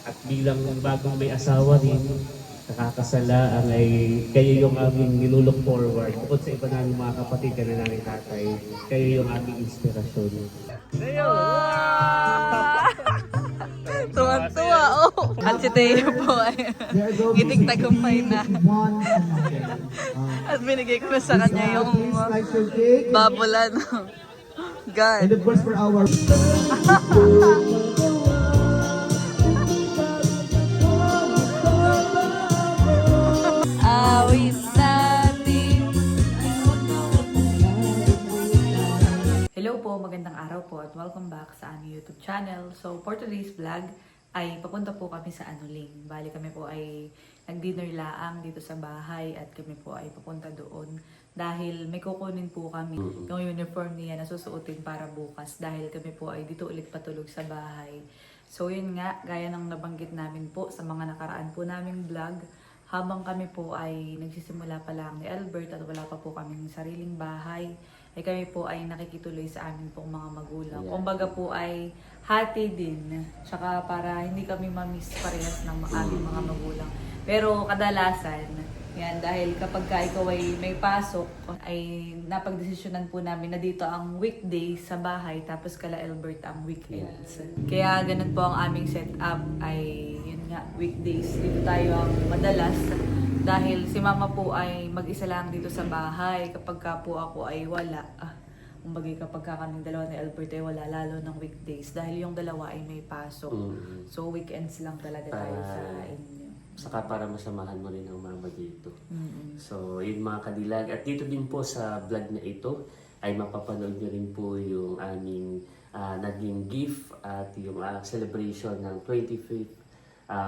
At bilang bagong may asawa rin, nakakasala ay kayo yung aming nilulook forward. Bukod sa iba namin mga kapatid, ka na namin tatay, kayo yung aming inspirasyon. Tuwan-tuwa, oh! At si Teo po ay ngiting tagumpay na. At binigay ko na sa kanya yung babolan. God. And of course for our Awit natin. Hello po, magandang araw po at welcome back sa aming YouTube channel. So for today's vlog ay papunta po kami sa Anuling. Bali kami po ay nag-dinner laang dito sa bahay at kami po ay papunta doon dahil may kukunin po kami yung uniform niya na susuotin para bukas dahil kami po ay dito ulit patulog sa bahay. So yun nga, gaya ng nabanggit namin po sa mga nakaraan po naming vlog, habang kami po ay nagsisimula pa lang ni Albert at wala pa po kaming sariling bahay, ay kami po ay nakikituloy sa amin pong mga magulang. Kumbaga po ay hati din, tsaka para hindi kami mamiss parehas ng aming mga magulang. Pero kadalasan, yan, dahil kapag ka ikaw ay may pasok, ay napagdesisyonan po namin na dito ang weekdays sa bahay, tapos kala Albert ang weekends. Kaya ganun po ang aming setup ay, yun nga, weekdays. Dito tayo ang madalas dahil si mama po ay mag-isa lang dito sa bahay. Kapag ka po ako ay wala, kumbagay kapag ka kaming dalawa ni Albert ay wala, lalo ng weekdays dahil yung dalawa ay may pasok. So weekends lang talaga tayo sa inyo. Saka para masamahan mo rin ang mama dito. So, yun mga kadilag. At dito din po sa vlog na ito ay mapapanood nyo rin po yung aming naging gift at yung celebration ng 25th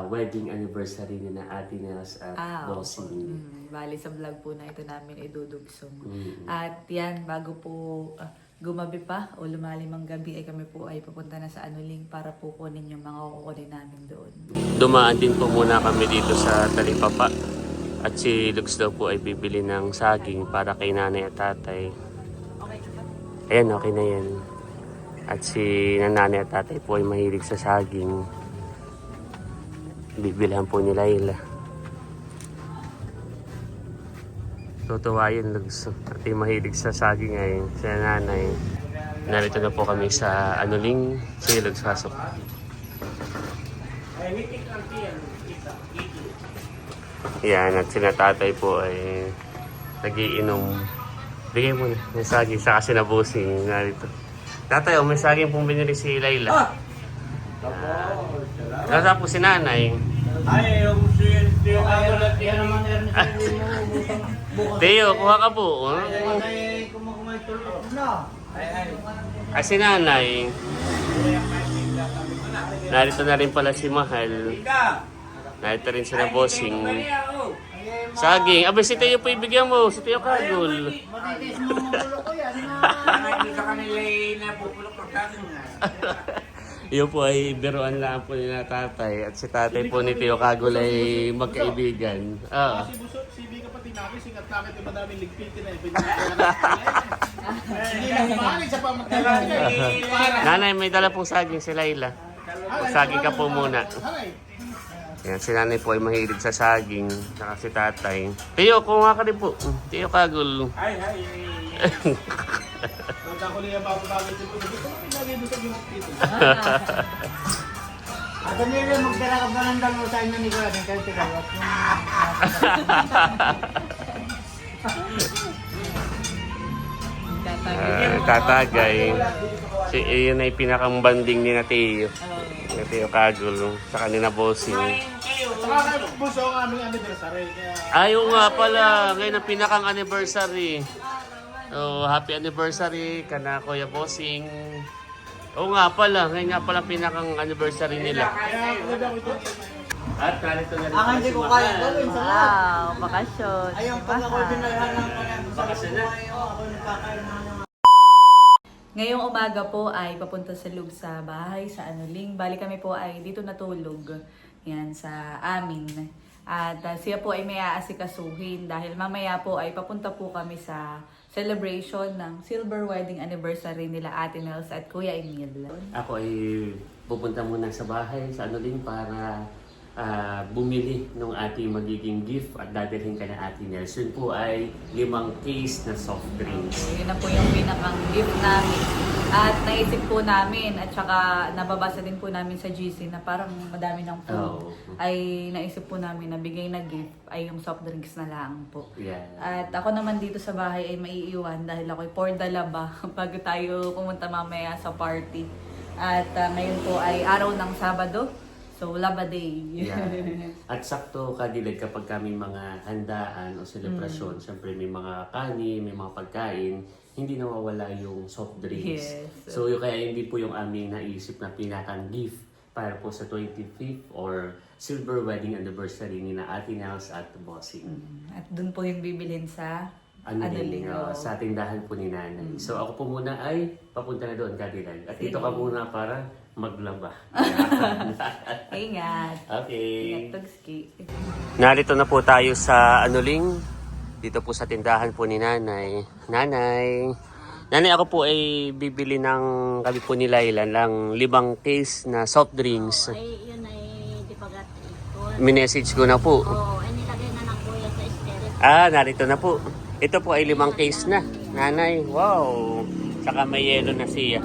wedding anniversary ni na Ate Nels at Bossing. Bali sa vlog po na ito namin idudugsong. At yan, bago po gumabi pa o lumalim ang gabi ay kami po ay papunta na sa Anuling para po kunin yung mga kukunin namin doon. Dumaan din po muna kami dito sa Talipapa. At si Lux daw po ay bibili ng saging para kay nanay at tatay. Ayan, okay na yan. At si nanay at tatay po ay mahilig sa saging. Bibilihan po ni Layla. Tutuwa yun, Lux. At yung mahilig sa saging ay si nanay. Narito na po kami sa Anuling. Sige, Lux, pasok. Yan, at sina tatay po ay nagiinom. Bigay mo na, may saging, saka sinabusing. Narito. Tatay, may saging pong binili si Layla. Nasa po si nanay. ay yung Teo Kagulat yan naman Teo, kuha ka po. ay kumakumay tulog na. Ay, si nanay. Narito na rin pala si Mahal. Narito rin sila Bossing. Saging. Abay, si Teo po ibigyan mo. Si Teo Kagul. Matitis mo magulo ko yan na. Hindi ka kanila napupulok ng saging nga. Iyo po ay biruan lang po nila tatay. At si tatay po ni Teo Kagul ay magkaibigan. Si Buso, si Bika pati namin, singat namin yung madaming ligpitin na ibig Hindi na humahan sa pamagkakaroon. Nanay, may dala pong saging si Layla. Saging ka po muna. Yan, si nanay po ay mahilig sa saging. Saka si tatay. Teo, kuha ka rin po. Teo Kagul. Ay. Punta ko niya bago-bago dito. Dito ko pinagay doon sa ligpitin. At ano yun, magdala ka ba ng dalawa sa inyo ni Kuya? Yung kayo tigawat Tatagay. Si iyon ay pinakang banding ni na Teo. Ni Teo Kagul. Sa kanina Bossing. Saka Buso ang aming anniversary. Ayaw nga pala. Ngayon ang pinakang anniversary. Oh, happy anniversary kana Kuya Bossing. Oo nga pala. Ngayon nga pala pinakang anniversary nila. At narito na rin Ang hindi ko kaya gawin sa lahat. Wow, bakasyon. Ayun, pag ako dinalhan ng Bakasyon na. ako nagkakain na ng Ngayong umaga po ay papunta sa loob sa bahay, sa Anuling. Bali kami po ay dito natulog. Yan, sa amin. At siya po ay may aasikasuhin dahil mamaya po ay papunta po kami sa celebration ng silver wedding anniversary nila Ate Nels at Kuya Emil. Ako ay pupunta muna sa bahay, sa Anuling para bumili ng ating magiging gift at dadalhin ka na Ate Nels. Yun po ay 5 case na soft drinks. So, yun na po yung pinakang gift namin. At naisip po namin, at saka nababasa din po namin sa GC na parang madami ng food. Oo. Ay naisip po namin na bigay na gift ay yung soft drinks na lang po. Yeah. At ako naman dito sa bahay ay maiiwan dahil ako'y for the laba pag tayo pumunta mamaya sa party. At ngayon po ay araw ng Sabado. So, Laba Day. Yeah. At sakto kadilag kapag kami mga handaan o selebrasyon, siyempre may mga kanin, may mga pagkain, hindi nawawala yung soft drinks. Yes. So kaya hindi po yung aming naisip na pinakang gift para po sa 25th or silver wedding anniversary ni na Ate Nels at Bossing. At dun po yung bibilhin sa Anuling, oo. sa tindahan po ni Nanay. So ako po muna ay papunta na doon kadilag. At dito ka muna para maglaba. Ingat. Okay. Ingat, Tugski. Narito na po tayo sa Anuling. Dito po sa tindahan po ni Nanay. Nanay, ako po ay bibili ng kami po ni Laila ng 5 case na soft drinks. Ay, yun ay di pagat. Minessage ko na po. Oo, ay nilagay na ng kuya sa stereo. Narito na po. Ito po ay 5 case na. Nanay, wow. Saka may yelo na siya.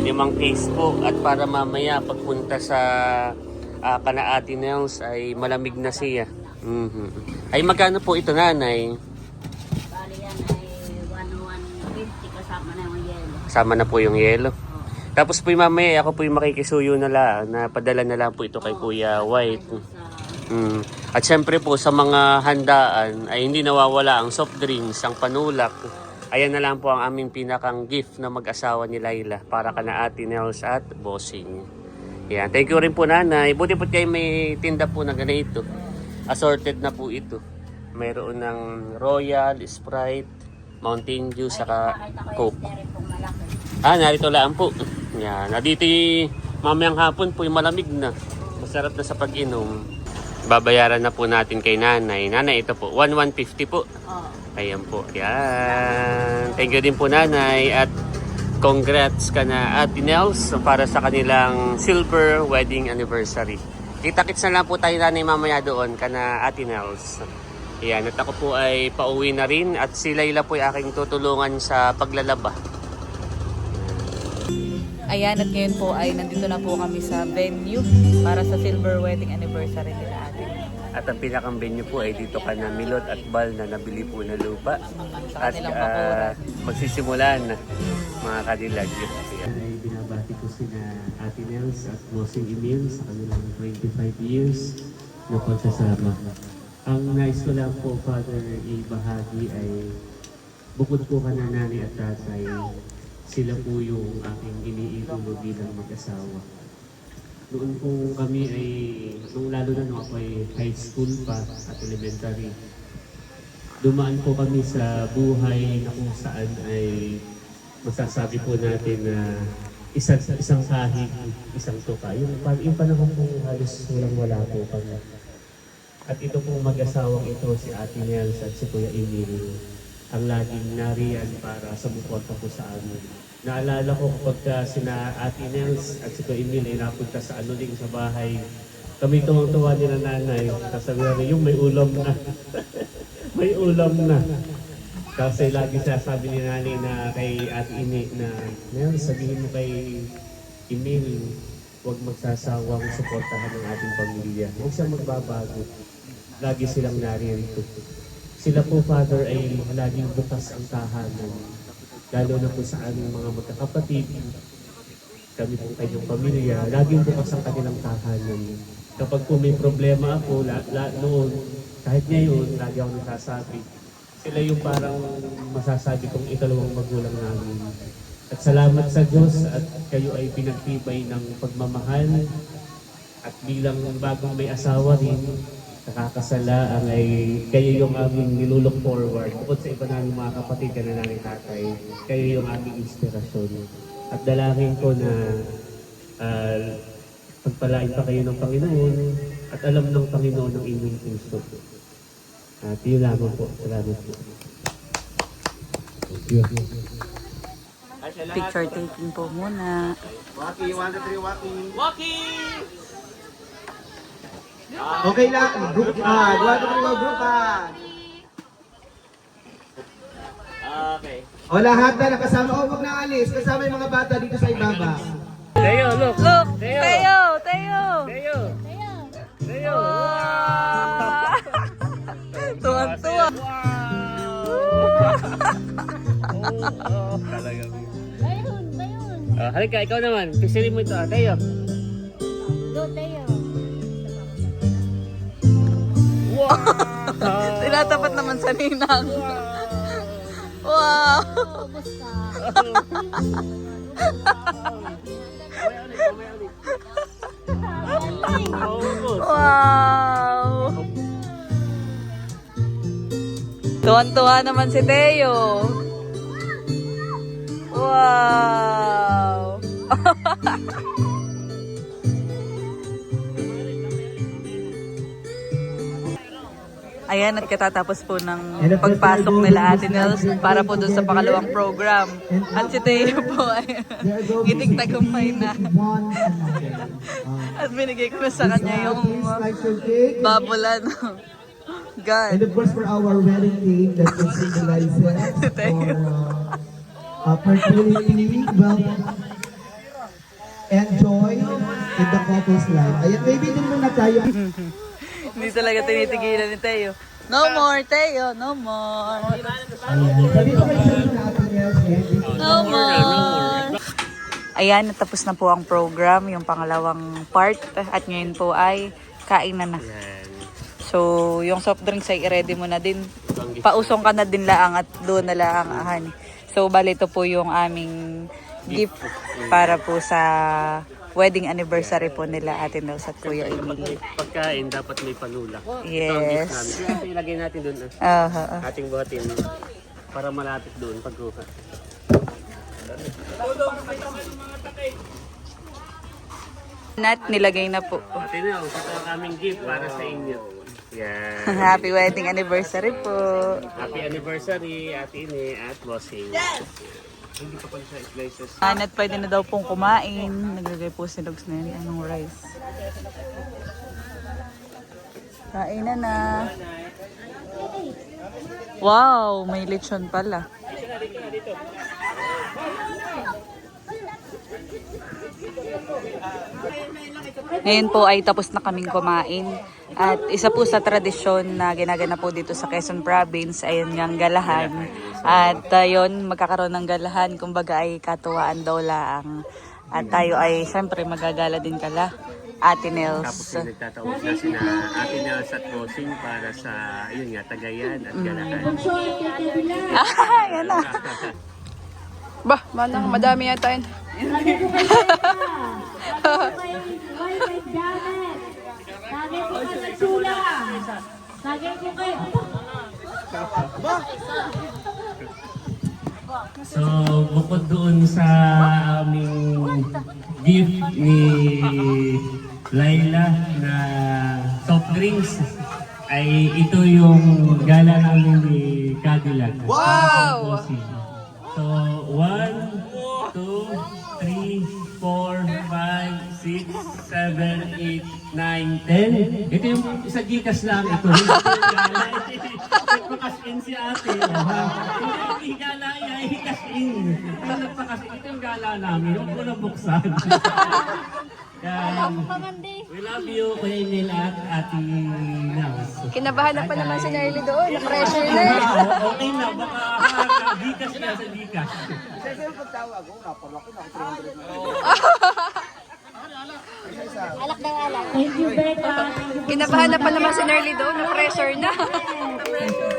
5 case po. At para mamaya pagpunta sa kana Ate Nels ay malamig na siya. Ay magkano po ito, Nanay? Bali yan ay 150 kasama na yung yelo. Kasama na po yung yelo. Tapos po mamaya ako po yung makikisuyo na lang. Napadala na lang po ito kay Kuya White. At syempre po sa mga handaan ay hindi nawawala ang soft drinks, ang panulak. Ayan na lang po ang aming pinakang gift na mag-asawa ni Laila para kana Ate Nels at Bossing. Yan. Thank you rin po, Nanay. Buti po kayo may tinda po na ganito. Assorted na po ito. Mayroon ng Royal, Sprite, Mountain Dew, saka Coke. Stereo pong malaki. Narito lang po. Yan. Dito mamayang hapon po yung malamig na. Masarap na sa pag-inom. Babayaran na po natin kay Nanay. Nanay, ito po. 1,150 po. Oo. Ayan po. Yan. Thank you din po, Nanay. At congrats ka na Ate Nels para sa kanilang silver wedding anniversary. Kita-kits na lang po tayo, Nanay, mamaya doon ka na Ate Nels. Ayan. At ako po ay pauwi na rin. At si Layla po ay aking tutulungan sa paglalaba. Ayan, at ngayon po ay nandito na po kami sa venue para sa silver wedding anniversary nila Ate. At ang pinakang venue po ay dito ka na Milot at Bal na nabili po na lupa. Sa kanilang bakuran. Magsisimulan na mga kadilag. Ay binabati ko sina Ate Nels at Bossing Emil sa kanilang 25 years na pagsasama. Ang nais ko lang po, Father, ibahagi ay bukod po ka na nanay at tatay, sila po yung aking iniidolo bilang mag-asawa. Noon po kami ay, lalo na nung ako ay high school pa at elementary, dumaan po kami sa buhay na kung saan ay masasabi po natin na isang kahig, isang tuka. Yung panahon po halos walang-wala po kami. At ito pong mag-asawang ito, si Ate Nels at si Kuya Emil, ang laging nariyan para sumuporta po sa amin. Naalala ko kapag sina Ate Nels at si Kuya Emil ay napunta sa Anuling sa bahay, kami tuwang-tuwa nila nanay. Kasabi yung may ulam na. May ulam na. Kasi lagi sabi ni nanay na kay Ate Ini na, Nels, sabihin mo kay Emil, huwag magsasawang suportahan ng ating pamilya. Huwag siyang magbabago. Lagi silang narito. Sila po, Father, ay laging bukas ang tahanan. Lalo na po sa aming mga magkakapatid. Kami po kanyang pamilya, laging bukas ang kanilang tahanan. Kapag po may problema ako, noon, kahit ngayon, lagi ako nasasabi, sila yung parang masasabi kong ikalawang magulang namin. At salamat sa Diyos at kayo ay pinagtibay ng pagmamahal. At bilang bagong may asawa rin, nakakasalaang ay kayo yung aming nilulook forward. Bukod sa iba namin mga kapatid, ka na namin tatay, kayo yung aming inspirasyon. At dalangin ko na pagpalain pa kayo ng Panginoon at alam ng Panginoon ang inyong puso. At yun lamang po. Salamat po. Thank you. picture taking po muna. Waki, 1, 2, 3, Waki. Okay lang, group gawa ko ng group Okay. O lahat na nakasama, huwag na alis, kasama yung mga bata dito sa ibaba. Teo, look. Look! Teo! Teo! Teo! Teo! Teo! Tuwan-tuwa. Talaga. Bayun, bayun. Halika, ikaw naman. Pisilin mo ito. Teo. Go, Teo. Tinatapat naman sa ninang. Wow! Ubus ka. Wow! Tuwan-tuwa naman si Teo. Wow! Ayan, at katatapos po ng pagpasok nila Ate Nels para po doon sa pangalawang program. At si Teo po ay itig tagumpay na. At binigay ko na sa kanya yung babolan. God. And of course for our wedding cake that will symbolize for fertility, wealth, and joy in the couple's life. Ayan, maybe din muna tayo. Hindi talaga tinitigilan ni Teo. No more, Teo. No more. Ayan, sabi ko kayo sa natin else. No more. Ayan, natapos na po ang program, yung pangalawang part. At ngayon po ay kainan na. Yan. So, yung soft drinks ay i-ready mo na din. Pausong ka na din laang at doon na laang ahan. So, bali ito po yung aming gift para po sa wedding anniversary po nila Ate Nels at Kuya Emilio. Pagkain, dapat may panula. Yes. Ito ilagay natin doon. Ating buhatin para malapit doon pagkuha. Nat, nilagay na po. Ate Nel, ito ang aming gift para sa inyo. Yan. Happy wedding anniversary po. Happy anniversary, Ate Ine at Bossing. Hindi pa pala siya slices. Nat, pwede na daw pong kumain. Naglagay po si Dogs na yun. Anong rice? Kain na. Wow, may lechon pala. Ngayon po ay tapos na kaming kumain. At isa po sa tradisyon na ginagana po dito sa Quezon Province ay yung galahan. At yun, magkakaroon ng galahan. Kumbaga ay katuwaan daw laang. At tayo ay syempre magagala din kala Ate Nels. Tapos yung nagtatawag na sina Ate Nels at Bossing para sa, yun nga, Tagayan at Galahan. Yan na. Bah, manang madami yata yun. So, bukod doon sa aming gift ni Laila na soft drinks, ay ito yung gala namin ni Cadillac. Wow! So, 1, 2, 3, 4, 5, 6, 7, 8, 9, 10. Ito yung isa Gcash lang. Ito yung gala. Nagpakas in si ate. Hindi gala niya, i-cash in. Nagpakas in. Ito yung gala namin. Huwag ko na buksan. We love you, Kuya Emil at Ate Nels. Kinabahan na pa naman si Nerly doon. Na-pressure na eh. Okay na, baka Gcash na sa Gcash. Alak daw alak. Kinabahan na pa naman si Nerly doon. Na-pressure na.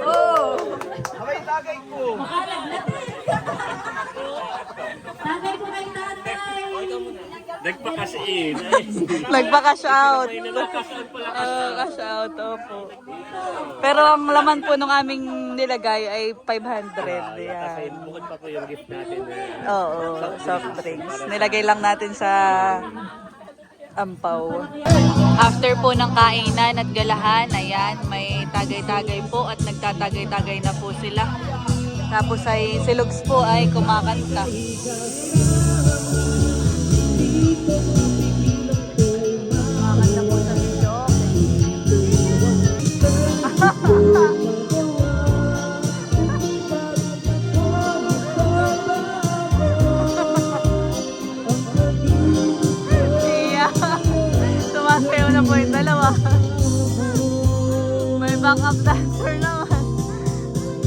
Oh. Nagpakas in. Nagpa-cash out. May nag-cash out pala. Cash out, opo. Pero ang laman po ng aming nilagay ay 500. Kasi Yan. bukod pa po yung gift natin. Oo, soft drinks. Nilagay lang natin sa ampaw. After po ng kainan at galahan, ayan, may tagay-tagay po at nagtatagay-tagay na po sila. Tapos ay si Lugs po ay kumakanta. Kumakanta po sa video. Iya. Sumasayaw na po yung dalawa. May backup dancer naman.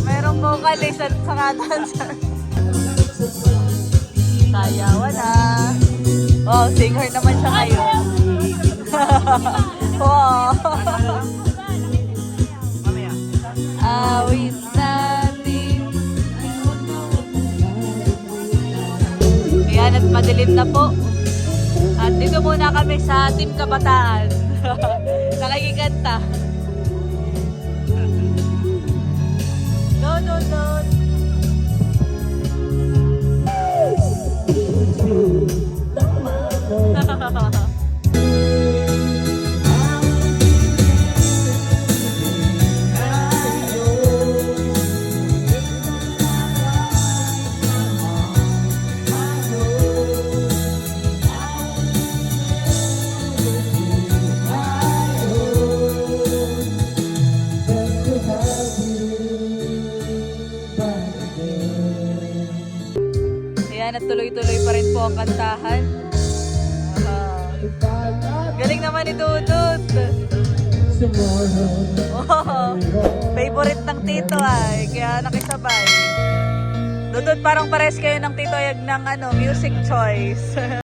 Merong vocalist at saka dancer. Sayawan na. Wow, singer naman siya ngayon. Wow. Awit natin. Ayan, at madilim na po. At dito muna kami sa Team Kabataan. Nakikikanta. No. Ayan, at tuloy-tuloy pa rin po ang kantahan. Galing naman ni Dudut. Oh, favorite ng tito ay, kaya nakisabay. Dudut, parang pares kayo ng tito Ayag ng music choice.